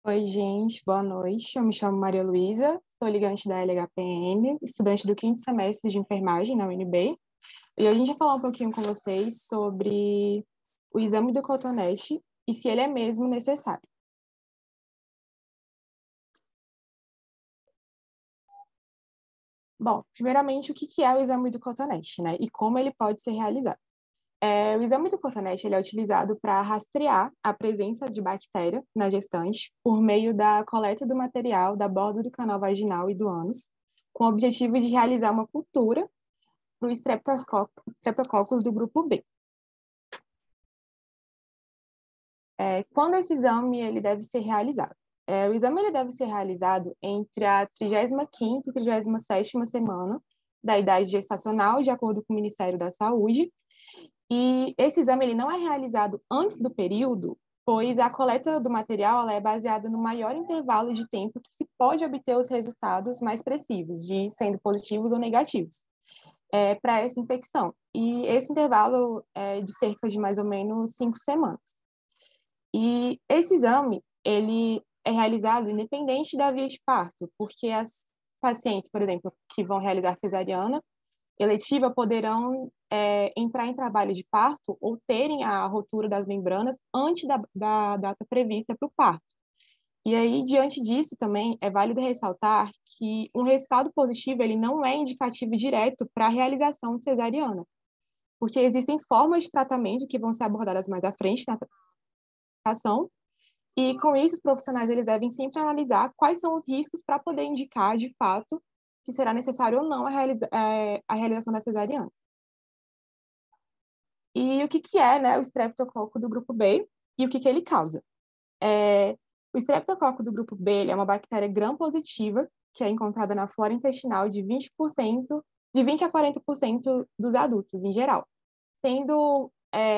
Oi, gente, boa noite. Eu me chamo Maria Luísa, sou ligante da LHPN, estudante do quinto semestre de enfermagem na UNB. E hoje a gente vai falar um pouquinho com vocês sobre o exame do cotonete e se ele é mesmo necessário. Bom, primeiramente, o que é o exame do cotonete, né? E como ele pode ser realizado? O exame do cotonete ele é utilizado para rastrear a presença de bactéria na gestante por meio da coleta do material da borda do canal vaginal e do ânus, com o objetivo de realizar uma cultura para o Streptococcus do grupo B. Quando esse exame ele deve ser realizado? O exame ele deve ser realizado entre a 35ª e 37ª semana da idade gestacional, de acordo com o Ministério da Saúde. E esse exame ele não é realizado antes do período, pois a coleta do material ela é baseada no maior intervalo de tempo que se pode obter os resultados mais precisos, de sendo positivos ou negativos, para essa infecção. E esse intervalo é de cerca de mais ou menos 5 semanas. E esse exame, ele é realizado independente da via de parto, porque as pacientes, por exemplo, que vão realizar cesariana eletiva poderão entrar em trabalho de parto ou terem a ruptura das membranas antes da data prevista para o parto. E aí, diante disso, também é válido ressaltar que um resultado positivo ele não é indicativo direto para a realização de cesariana, porque existem formas de tratamento que vão ser abordadas mais à frente na tratação, e com isso os profissionais eles devem sempre analisar quais são os riscos para poder indicar, de fato, se será necessário ou não a realização da cesariana. E o que é, né, o estreptococo do grupo B e o que ele causa? O estreptococo do grupo B ele é uma bactéria gram-positiva que é encontrada na flora intestinal de 20%, de 20 a 40% dos adultos em geral, sendo,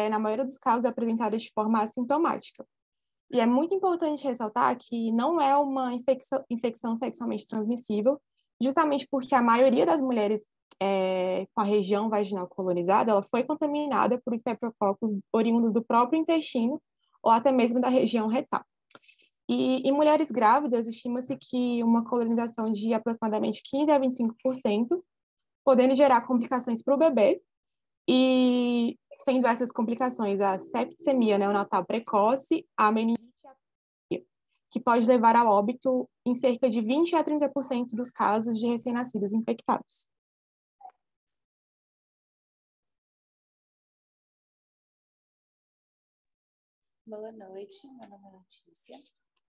na maioria dos casos, apresentada de forma assintomática. E é muito importante ressaltar que não é uma infecção sexualmente transmissível, justamente porque a maioria das mulheres com a região vaginal colonizada, ela foi contaminada por estreptococcus oriundos do próprio intestino ou até mesmo da região retal. E em mulheres grávidas, estima-se que uma colonização de aproximadamente 15 a 25%, podendo gerar complicações para o bebê, e sendo essas complicações a septicemia neonatal precoce, a meningite, que pode levar ao óbito em cerca de 20 a 30% dos casos de recém-nascidos infectados. Boa noite, meu nome é Letícia,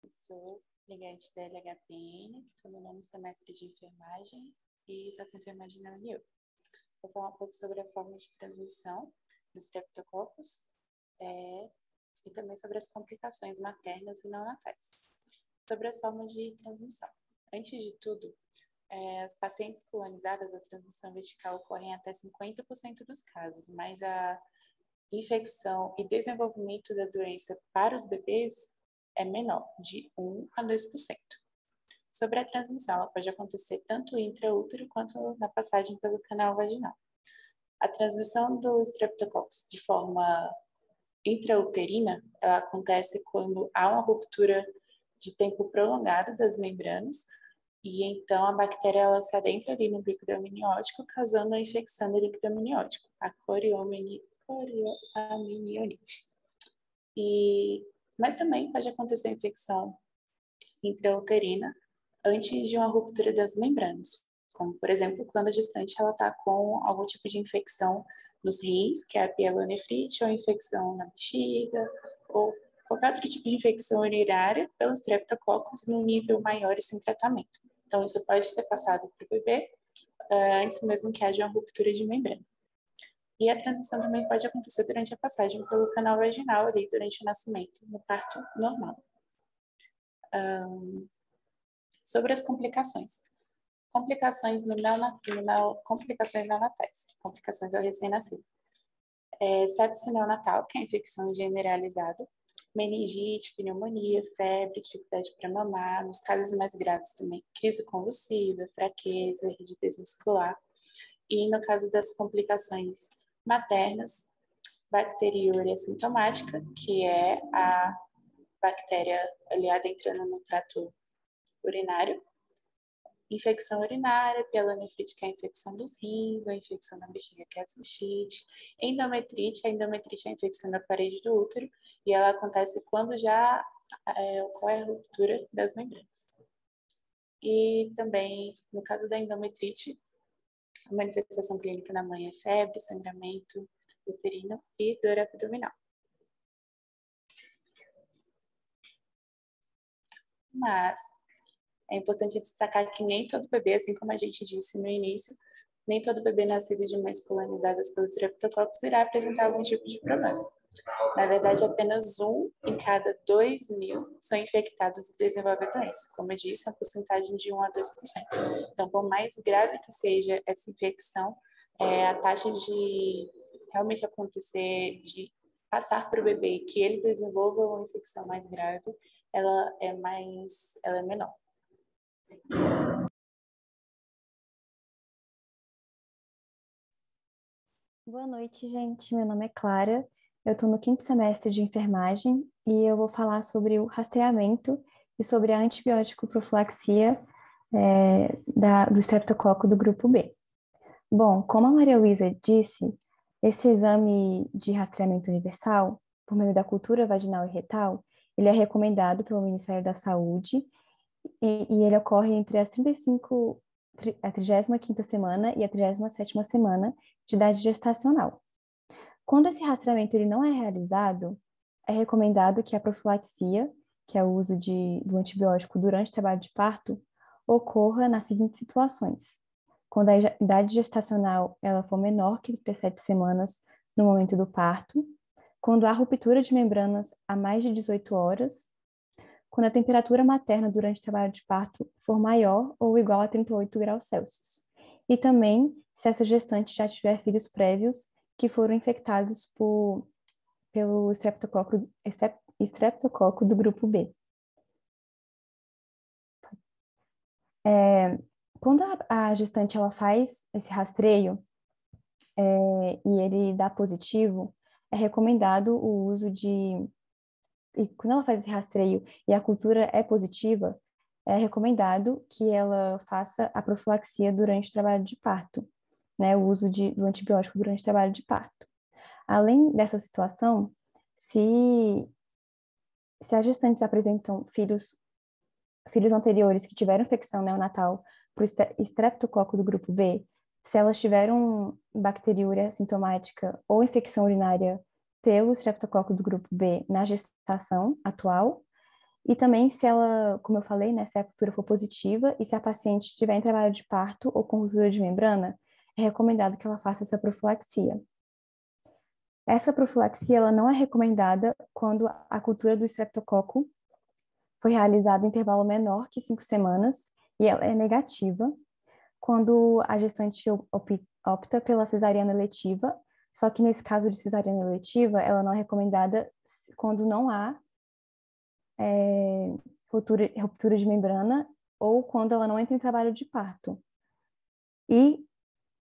eu sou ligante da LHPN, estou no nono semestre de enfermagem e faço enfermagem na UniU. Vou falar um pouco sobre a forma de transmissão dos streptococcus e também sobre as complicações maternas e neonatais. Sobre as formas de transmissão. Antes de tudo, as pacientes colonizadas, a transmissão vertical ocorre em até 50% dos casos, mas a infecção e desenvolvimento da doença para os bebês é menor, de 1 a 2%. Sobre a transmissão, ela pode acontecer tanto intraútero quanto na passagem pelo canal vaginal. A transmissão do Streptococcus de forma intrauterina, ela acontece quando há uma ruptura de tempo prolongado das membranas e então a bactéria ela se adentra ali no líquido amniótico, causando a infecção do líquido amniótico, a corioamnionites. Mas também pode acontecer infecção intrauterina antes de uma ruptura das membranas, como, por exemplo, quando a gestante está com algum tipo de infecção nos rins, que é a pielonefrite, ou infecção na bexiga, ou qualquer outro tipo de infecção urinária pelos streptococcus no nível maior e sem tratamento. Então, isso pode ser passado para o bebê antes mesmo que haja uma ruptura de membrana. E a transmissão também pode acontecer durante a passagem pelo canal vaginal, ali durante o nascimento, no parto normal. Sobre as complicações. Complicações complicações neonatais, complicações ao recém-nascido. Sepse neonatal, que é a infecção generalizada, meningite, pneumonia, febre, dificuldade para mamar, nos casos mais graves também, crise convulsiva, fraqueza, rigidez muscular. E no caso das complicações maternas, bacteriúria sintomática, que é a bactéria aliada entrando no trato urinário. Infecção urinária, pielonefrite, que é a infecção dos rins, a infecção da bexiga, que é a cistite, endometrite, a endometrite é a infecção da parede do útero, e ela acontece quando já ocorre a ruptura das membranas. E também, no caso da endometrite, a manifestação clínica na mãe é febre, sangramento uterino e dor abdominal. Mas é importante destacar que nem todo bebê, assim como a gente disse no início, nem todo bebê nascido de mães colonizadas pelos streptococcus irá apresentar algum tipo de problema. Na verdade, apenas 1 em cada 2.000 são infectados e desenvolvem a doença. Como eu disse, é uma porcentagem de 1 a 2%. Então, por mais grave que seja essa infecção, a taxa de realmente acontecer, de passar para o bebê que ele desenvolva uma infecção mais grave, ela é menor. Boa noite, gente. Meu nome é Clara. Eu estou no 5º semestre de enfermagem e eu vou falar sobre o rastreamento e sobre a antibiótico profilaxia do estreptococo do grupo B. Bom, como a Maria Luísa disse, esse exame de rastreamento universal, por meio da cultura vaginal e retal, ele é recomendado pelo Ministério da Saúde e ele ocorre entre a 35ª semana e a 37ª semana de idade gestacional. Quando esse rastreamento ele não é realizado, é recomendado que a profilaxia, que é o uso do antibiótico durante o trabalho de parto, ocorra nas seguintes situações. Quando a idade gestacional ela for menor que 37 semanas no momento do parto, quando há ruptura de membranas há mais de 18 horas, quando a temperatura materna durante o trabalho de parto for maior ou igual a 38 graus Celsius. E também se essa gestante já tiver filhos prévios que foram infectados pelo estreptococo do grupo B. Quando a gestante ela faz esse rastreio e ele dá positivo, é recomendado o uso e quando ela faz esse rastreio e a cultura é positiva, é recomendado que ela faça a profilaxia durante o trabalho de parto, né, o uso do antibiótico durante o trabalho de parto. Além dessa situação, se as gestantes apresentam filhos anteriores que tiveram infecção neonatal por estreptococo do grupo B, se elas tiveram bacteriúria sintomática ou infecção urinária pelo estreptococo do grupo B na gestação atual, e também se ela, como eu falei, né, se a cultura for positiva e se a paciente estiver em trabalho de parto ou com ruptura de membrana, é recomendado que ela faça essa profilaxia. Essa profilaxia ela não é recomendada quando a cultura do estreptococo foi realizada em intervalo menor que 5 semanas e ela é negativa, quando a gestante opta pela cesariana eletiva, só que nesse caso de cesariana eletiva, ela não é recomendada quando não há ruptura de membrana ou quando ela não entra em trabalho de parto. E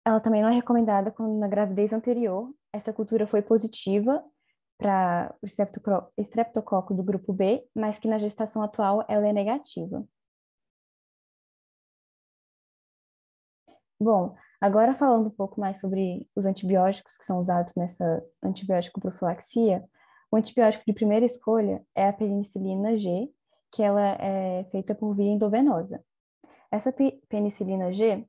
ela também não é recomendada quando na gravidez anterior essa cultura foi positiva para o estreptococo do grupo B, mas que na gestação atual ela é negativa. Bom, agora falando um pouco mais sobre os antibióticos que são usados nessa antibiótico profilaxia, o antibiótico de primeira escolha é a penicilina G, que ela é feita por via endovenosa. Essa penicilina G,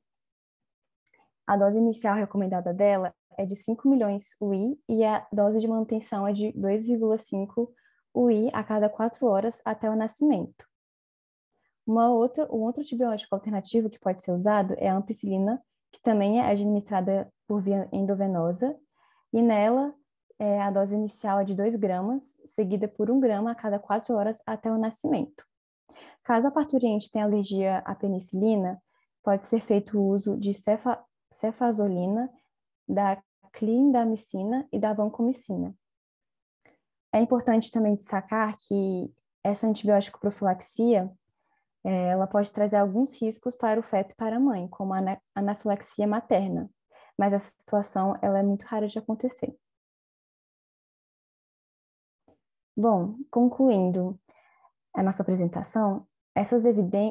a dose inicial recomendada dela é de 5 milhões UI e a dose de manutenção é de 2,5 UI a cada 4 horas até o nascimento. Um outro antibiótico alternativo que pode ser usado é a ampicilina, que também é administrada por via endovenosa, e nela a dose inicial é de 2 gramas, seguida por 1 grama a cada 4 horas até o nascimento. Caso a parturiente tenha alergia à penicilina, pode ser feito o uso de cefazolina, da clindamicina e da vancomicina. É importante também destacar que essa antibiótico profilaxia ela pode trazer alguns riscos para o feto e para a mãe, como a anafilaxia materna, mas essa situação ela é muito rara de acontecer. Bom, concluindo, a nossa apresentação,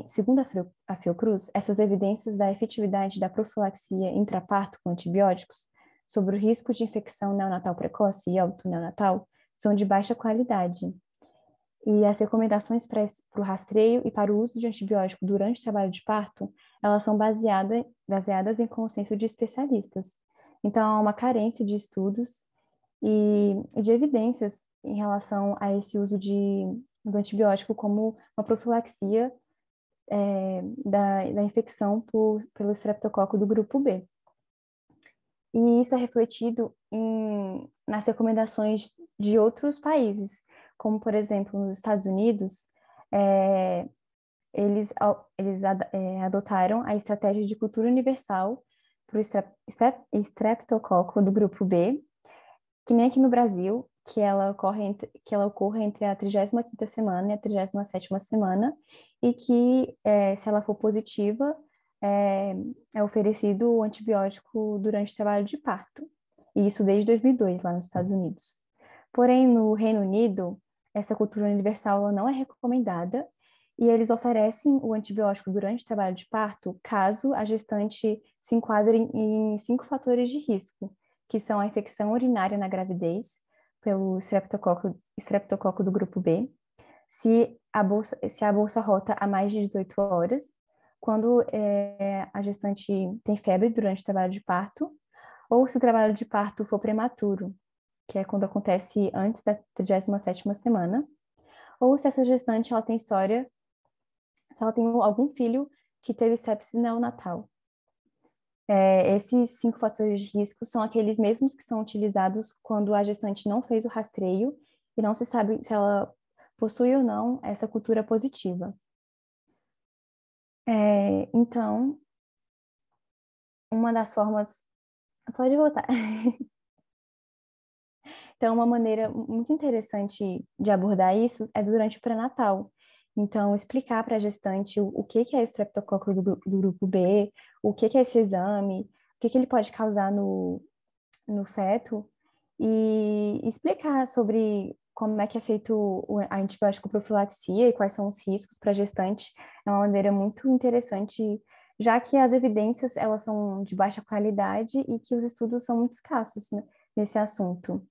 segundo a Fiocruz, essas evidências da efetividade da profilaxia intraparto com antibióticos sobre o risco de infecção neonatal precoce e óbito neonatal são de baixa qualidade. E as recomendações para o rastreio e para o uso de antibiótico durante o trabalho de parto, elas são baseadas em consenso de especialistas. Então, há uma carência de estudos e de evidências em relação a esse uso do antibiótico como uma profilaxia da infecção pelo estreptococo do grupo B. E isso é refletido nas recomendações de outros países, como, por exemplo, nos Estados Unidos, eles adotaram a estratégia de cultura universal para o estreptococo do grupo B, que nem aqui no Brasil, que ela ocorre entre a 35ª semana e a 37ª semana, e que, se ela for positiva, é oferecido o antibiótico durante o trabalho de parto. E isso desde 2002, lá nos Estados Unidos. Porém, no Reino Unido, essa cultura universal ela não é recomendada, e eles oferecem o antibiótico durante o trabalho de parto caso a gestante se enquadre em 5 fatores de risco, que são a infecção urinária na gravidez, pelo estreptococo do grupo B, se a bolsa rota há mais de 18 horas, quando a gestante tem febre durante o trabalho de parto, ou se o trabalho de parto for prematuro, que é quando acontece antes da 37ª semana, ou se essa gestante ela tem se ela tem algum filho que teve sepsis neonatal. Esses 5 fatores de risco são aqueles mesmos que são utilizados quando a gestante não fez o rastreio e não se sabe se ela possui ou não essa cultura positiva. Então, uma das formas... Pode voltar. Então, uma maneira muito interessante de abordar isso é durante o pré-natal. Então, explicar para a gestante o que é o estreptococo do grupo B, o que é esse exame, o que ele pode causar no feto, e explicar sobre como é que é feito a antibiótico profilaxia e quais são os riscos para a gestante. É uma maneira muito interessante, já que as evidências elas são de baixa qualidade e que os estudos são muito escassos, né, nesse assunto.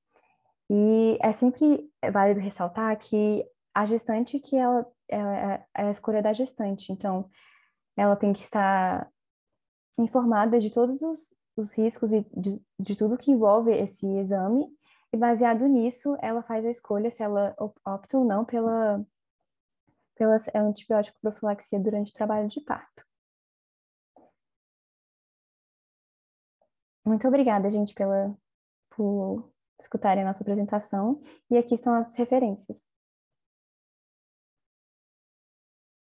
E é sempre válido ressaltar que a gestante que ela é a escolha da gestante, então ela tem que estar informada de todos os riscos e de tudo que envolve esse exame, e baseado nisso, ela faz a escolha se ela opta ou não pela antibiótico profilaxia durante o trabalho de parto. Muito obrigada, gente, por escutarem a nossa apresentação, e aqui estão as referências.